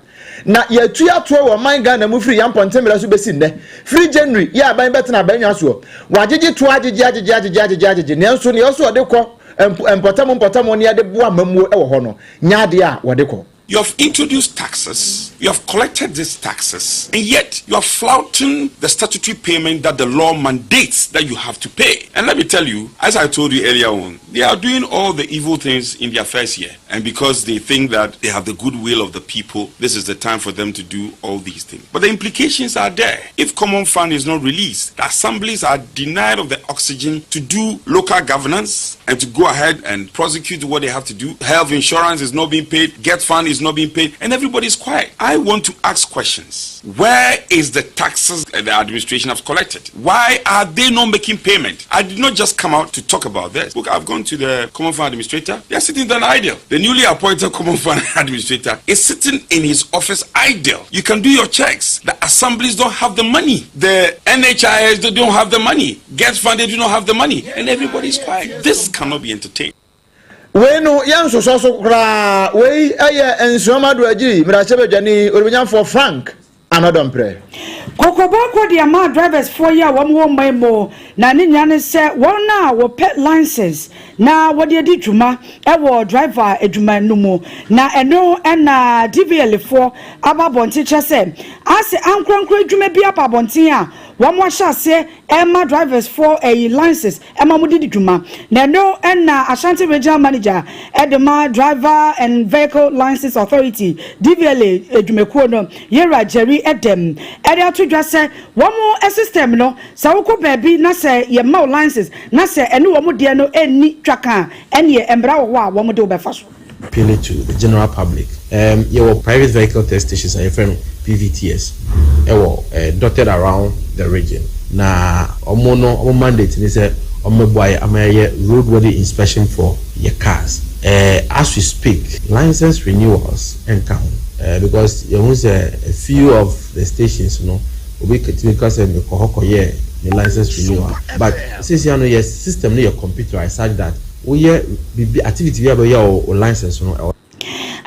na yetua to wo man Ghana mu free yamponte mera so besi nne free January ya aban betena banwa so wagege to agege ne nso ne so de kɔ empotamo ne ade boa mamuo e wo ho no nyaade a wo de kɔ. You have introduced taxes, you have collected these taxes, and yet you are flouting the statutory payment that the law mandates that you have to pay. And let me tell you, as I told you earlier on, they are doing all the evil things in their first year. And because they think that they have the goodwill of the people, this is the time for them to do all these things. But the implications are there. If common fund is not released, the assemblies are denied of the oxygen to do local governance and to go ahead and prosecute what they have to do. Health insurance is not being paid, get fund is not being paid, and everybody's quiet. I want to ask questions. Where is the taxes that the administration has collected? Why are they not making payment? I did not just come out to talk about this. Look, I've gone to the Common Fund Administrator. They are sitting there idle. The newly appointed Common Fund Administrator is sitting in his office idle. You can do your checks. The assemblies don't have the money. The NHIS, they don't have the money. Get Fund, they do not have the money. And everybody's quiet. This cannot be entertained. We no yanso so kra we ensoma do agi mirachebejani orubenya for Frank Anodompre kokobako dia ma drivers for ya wo mo na ne nyane se won na wo pet license na wo de di dwuma e wo driver edwuma no mu na eno na DVL for ababonte chese ase ankronkro edwuma bi ababonte a wo mo hyase Emma drivers for a license Emma mudi dwuma na eno na Ashanti regional manager Edema driver and vehicle license authority DVL edwumekuo no Yera Jerry Edem area to just say one more system no sa woko baby na say ye ma license na say eno wo mo de no eni twaka ene embra wo a wo mo de obefa so appeal to the general public. Your private vehicle test stations are different PVTS. Dotted around the region. Na omo mandate ni say omo boy amaye roadworthy inspection for your cars. As we speak, license renewals and count because you know a few of the stations, you know, we because the license renewal. But since you know your system, your computer, I said that we activity we have your license, you know.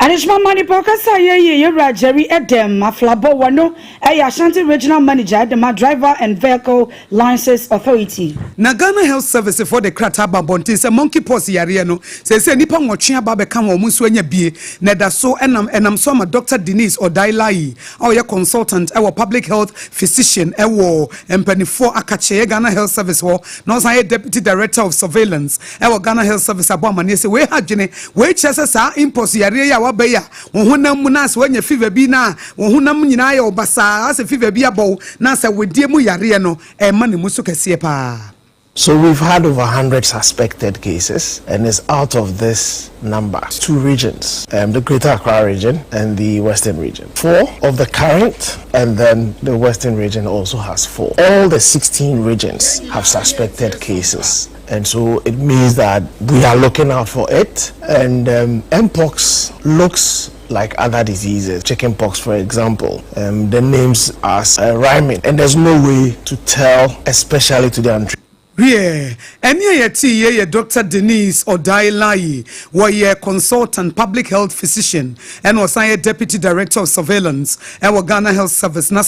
Additional money pokasa ye Jerry Edem Aflabo wano Ashanti regional manager the driver and vehicle license authority. Na Ghana Health Service for the Krataba Bontin se monkey pox yare no se nipa nwotwe aba be kan wo muso anya bie na da so enam so ma Dr. Denise Odailai our consultant our public health physician our empanifo akache Ghana Health Service ho no say deputy director of surveillance our Ghana Health Service abomane se we hadwene we chese sa impos yare ya beya wo honam mu na se wanya fever bi na wo honam nyina ya obasa ase fever bi abo na se wedie mu yare no e ma ne mu so kese pa So we've had over 100 suspected cases, and it's out of this number 2 regions, the Greater Accra region and the Western region. 4 of the current, and then the Western region also has 4. All the 16 regions have suspected cases. And so it means that we are looking out for it. And Mpox looks like other diseases, chickenpox for example. The names are rhyming, and there's no way to tell, especially to the untreated. Yeah, and yeah, Dr. Denise Odailai, were consultant public health physician and was a deputy director of surveillance and Ghana Health Service. No.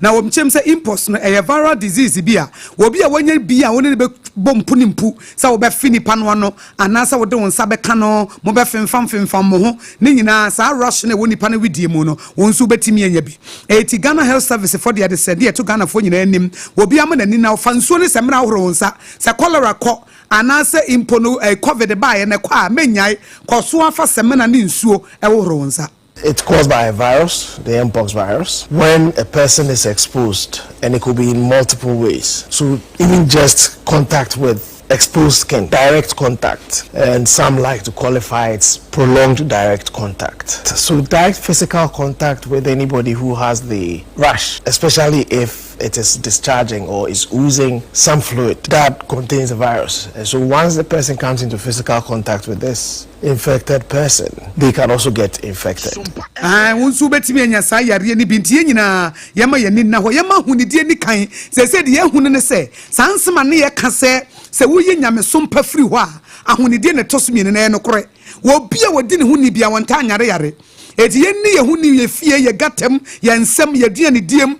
Now, say impulse no a viral disease bia. Wobia when you be a one bomb punimpu, so be fini panwano, and nasa would don't sabe cano, mobe fam moho, nina sa rush ne woni pane with diemono, won subetimi and yabi. A Ghana Health Service for the other said, dear to Ghana for your name, wobia man and nina fansuni semina. Sa cholera ko anase impono covid by and kwa menyai koso afa semena ni nsuo e woronza. It's caused by a virus, the Mpox virus, when a person is exposed, and it could be in multiple ways. So even just contact with exposed skin, direct contact, and some like to qualify it's prolonged direct contact. So direct physical contact with anybody who has the rash, especially if it is discharging or is oozing some fluid that contains a virus. And so once the person comes into physical contact with this infected person, they can also get infected. Unsu betimi anya sa yare ni bintie nyina yema yani na ho yema hunidie ni kan se de yehunu ne se sansema ne ye ka se woye nyame sompa firi ho a ahunidie ne tosumi ne no kore wo bia wodi ne huni bia wonta anyare yare eti yenni ye huni ye fie ye gatem ye nsem ye die ne diem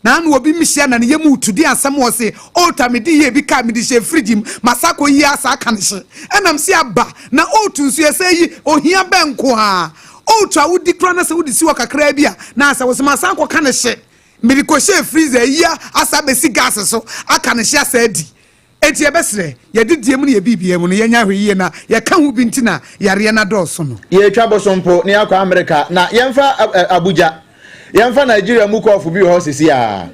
na anu obi mihia na ne yemu tudi asem wo se ultimate ye bi ka mi di she frigim masako yi asa kan hye enam se aba na otunsu ye se yi ohia benko ha otua wudi kra na se wudi si wakakra bia na asa wo se masako kan hye mi ko she freezer yi asa be si gas so aka ne hye asa adi eti ebesre ye didie mu ne ye bibie mu no ye nya hweyi na ye ka hu bi ntina yare na dɔɔso no ye twa bosompo ne akwa America na yemfa Abuja yemfa Nigeria mu kɔfo bi ho sisi a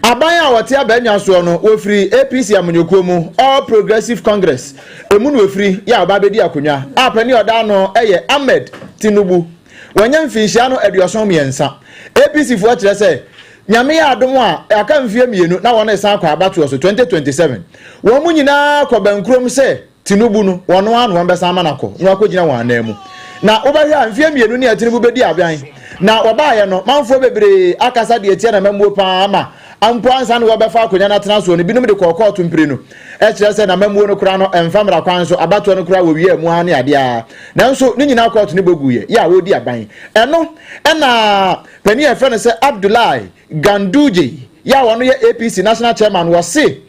aban a wote abanya so no ofiri APC amonyokuo mu All Progressive Congress emu no ofiri ya oba bedi akonwa apani oda no eye Ahmed Tinubu wanya mfinhia no aduoson miensa APC fo akire se nyame ya adom a aka mfie mienu na wona esan kwa abato so 2027 wo mu nyina ko bankrom se Tinubu no wono anu wambesa manako no akogina wan anemu na obahia mfie mienu ne Tinubu bedi aban na obaye no manfo bebre akasa de etia na memmo pa ama ampo ansa no wobefa akonya na tena so no binum de kokko mpire no e kire se na memmo no kura no emfamra kwan so abato no kura wo wie mu ha ne ade a nanso ni nyina court ne boguye ya wodi aban eno na pani e fe no se Abdullahi Ganduje ya wono ye APC national chairman wose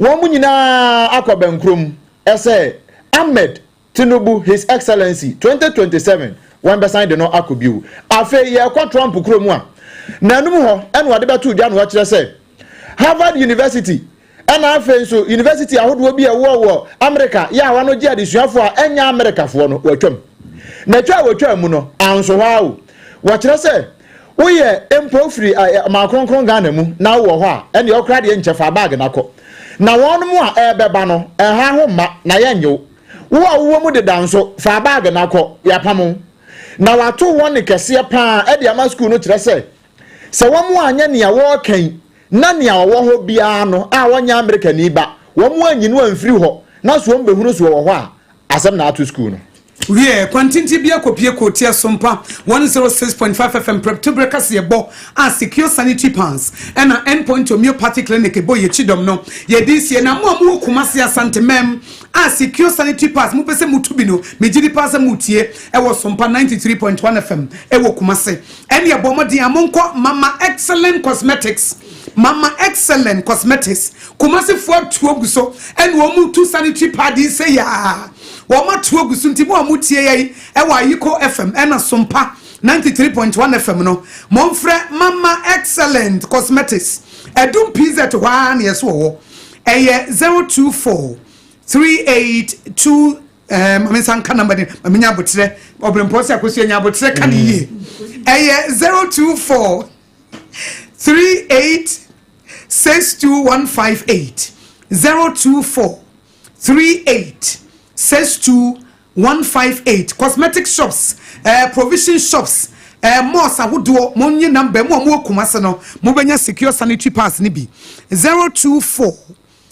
wo mu nyina akobenkrom ese Ahmed Tinubu His Excellency 2027 one besan de no akobiu afa ye kwa Trump kromu a nanum ho eno ade beto dwa no wa kire se Harvard University ena afa so university ahodo bi e wo America ya wa no gi adesuafo a enya America fo no watwam na twa mu no anso hawo wa kire se woye empo free ma kronkron Ghana mu na wo ho a ene okra de nchefa bag na ko na won mu a ebeba no ha ho ma na yenyo wo mu de danso fa bag na ko ya pamo na wato won kese pa e de ama school no kire se wo mu anya ne ya wo kan na ne ya wo ho bia no a wonya America ni ba wo mu anyi no amfiri ho na so mbehunu so wo ho a asem na ato school no we kwantinti bia kopie kotia SOMPA 106.5 FM prep to breakers ye bo a secure sanitary pants and an endpoint homeopathic clinic bo ye chidom no ye this year na mo kumase asante mem a secure sanitary pants mu pese mutubi no mejiri pass mutie e wo SOMPA 93.1 FM e wo kumase en ye bo modi amonko Mama Excellent Cosmetics kumase fo tuoguso en wo mu two sanitary pads say ya Wama tuogusu nti mo amutie yai ewa yiko FM ena SOMPA 93.1 FM no monfre Mama Excellent Cosmetics edum pizza to one yes wo eye 024 382 amensanka number ni amenya botre obremposi akosi anya botre kan yi eye 024 38 62158 024 38 62 158 cosmetic shops provision shops Mosa wodo monye number mo kumase no mo benya secure sanitary pass ni bi 024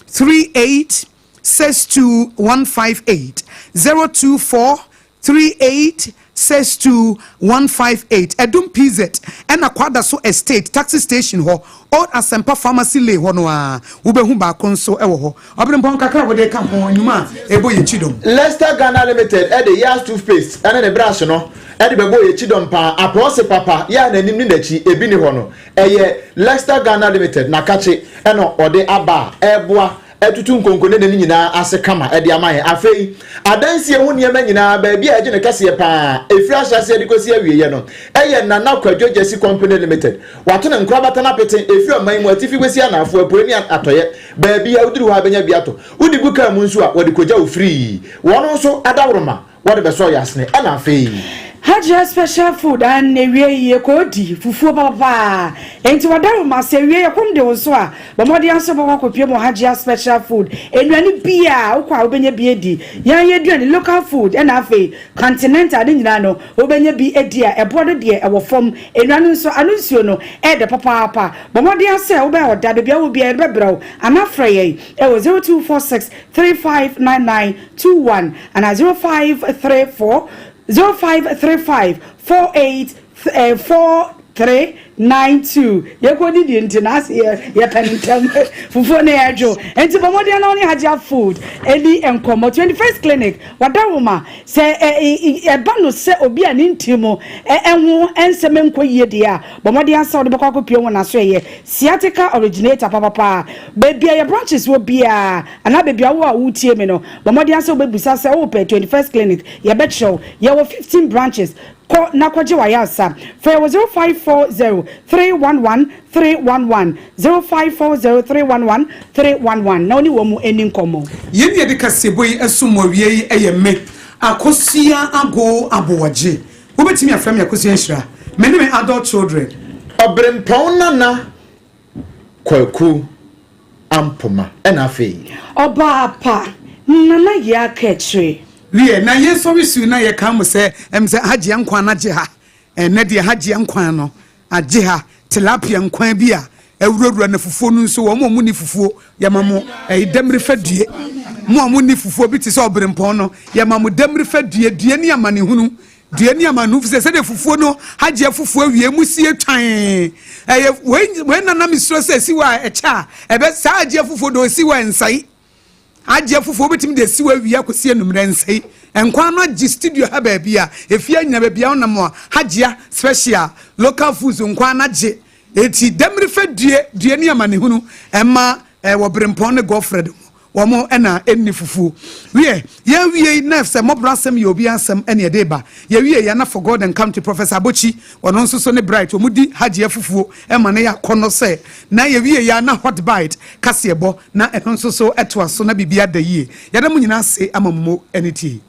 38 62 158 024 38 62 158 Edum PZ and Akwada so estate taxi station ho old Asempa pharmacy lay ho no a wo be hu ba konso ewo ho obere mpon kakra wo de kan ho nyuma ebo ye chidom Leicester Ghana Limited e de Yas toothpaste and the brush no e de bebo ye chidom pa apose papa ya na nim ni nachi ebi ni ho no eye Leicester Ghana Limited na kache e no ode aba eboa etutu nkonko ne nyina ase kama e de amaye afei adansi ehu niema nyina ba bia eje ne kase pa efiri ahyase edikosi awieye no eye nana kwadwo jesi company limited wato ne nkrabata na pete efiri oman mu atifi gwesi anafo apuani atoye ba bia udiri ho abenya biato udi buka mu nso a wode koja ofiri wono nso adaworoma wode beso yasne ana afei Haja special food and ye kodi fufu papa enti wadaru ma se wie kom de won so a bomodi anso boko kopie mo Haja special food enwani bia ukwa obenye bi edi yan ye duane local food and afi continental de nyina no obenye bi edi a ebodo de ewo fom enwani nso anunsuo no e de papa bomodi anse wo be odade bia wo bia bebraw amafra ye e wo 0246 359921 and 0534 0535 484392 yekodi di ntinas ye penintem fufu na yajo enti bomodi na oni Haja food edi enkomo 21st clinic wadawoma se eba no se obi ani ntimo enwo enseme nkoyie dia bomodi ansa ode bekwa kopie wona so ye sciatica originator papa baby your branches will be ana baby wo a wutie me no bomodi ansa obebusa se wo pe 21st clinic ye bet show ye wo 15 branches ko na kwaje wa yasa for 0540 311 311 0540 311 311 na oni wo mu eni nkomo yemi de kaseboyi esumo wie eyeme akosia ago abowaje wo betimi afram yakosia nhira many me adult children obrempon nana kwaku ampoma ena afei oba apa nana ya kechre wie na ye so wisu na ye kam se emse Haji ankwan na je ha na de Haji ankwan no age ha tilapia nkwan bi a ewurodura na fufuo nu nso wo mo ni fufuo ya mamo demre fadue mo ni fufuo bi ti se obrempon no ya mamo demre fadue due ni amane hunu due ni amanu se de fufuo no Haji fufuo wie musie twan we na na misro se siwa echa ebe sa Haji fufuo do siwa ensai Haji fufuo bitim de siwa wi akosie numre nsai enkwan no gi studio ha ba bia efia nya ba bia onam a Haji special local foods nkwan na gi eti demre fa due ni amane hunu emma wo brempon ne Godfred womo ena enni fufu wie nefse mobrasem ye obi ansem ene deba ye ya na for God and come to Professor Bochi wono nso so ne bright omudi Haji fufuo ema ne yakono se na ye ya na hot bite kasebo na eno nso so eto aso na bibia da yie yada mu nyina se amammo eniti